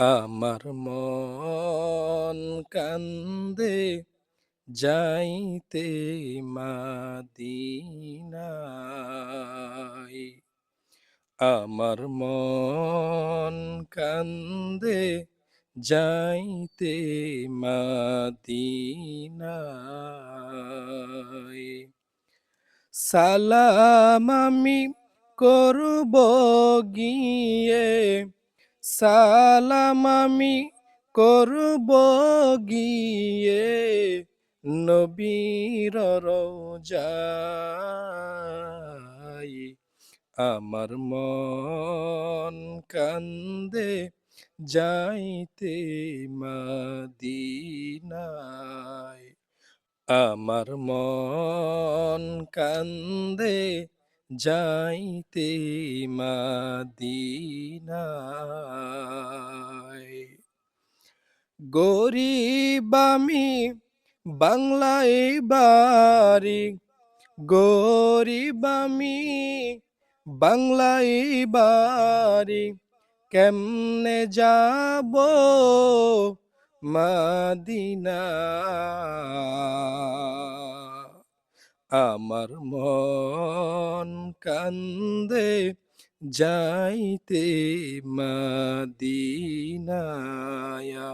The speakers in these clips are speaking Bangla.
আমার মন কান্দে যাইতে মাদিনায়। আমার মন কান্দে যাইতে মাদিনায়। সালাম আমি করব গিয়ে, সালাম আমি করব গিয়ে নবীর রওজায়। আমার মন কান্দে যাইতে মদিনায়। আমার মন কান্দে যাইতে মদিনায়। গরিব আমি বাংলায় বাড়ি, গরিব আমি বাংলায় বাড়ি, কেমনে যাব মদিনা। আমার মন কান্দে যাইতে মদিনায়।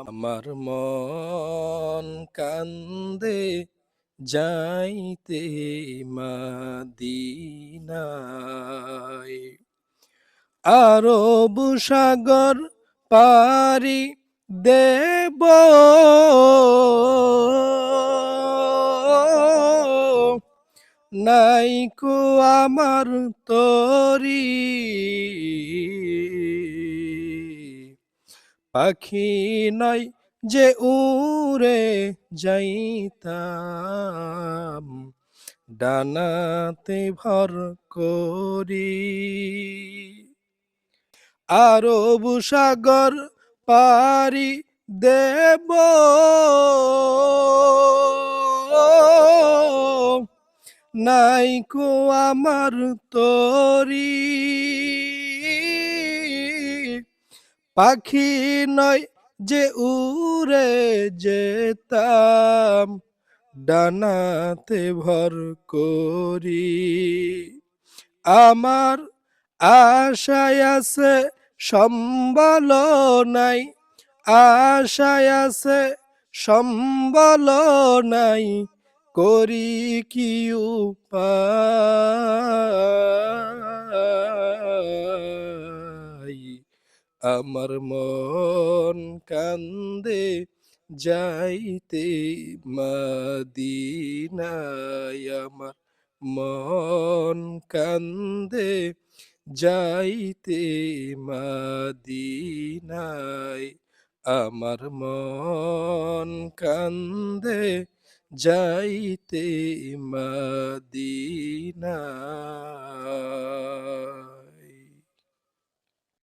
আমার মন কান্দে যাইতে মদিনায়। আরব সাগর পারি দেব, নাইকো আমার তরি, পাখি নাই যে উড়ে যাইতাম ডানাতে ভর করি। আরব সাগর পারি দেব, নাইকো আমার তরি, পাখি নয় যে উড়ে যেতাম ডানাতে ভর করি। আমার আশায় আছে সম্বল নাই, আশায় আছে সম্বল নাই, করি কি উপায়। আমার মন কান্দে যাইতে মদিনায়। আমার মন কান্দে যাইতে মদিনায়। আমার মন কান্দে যাইতে মদিনায়।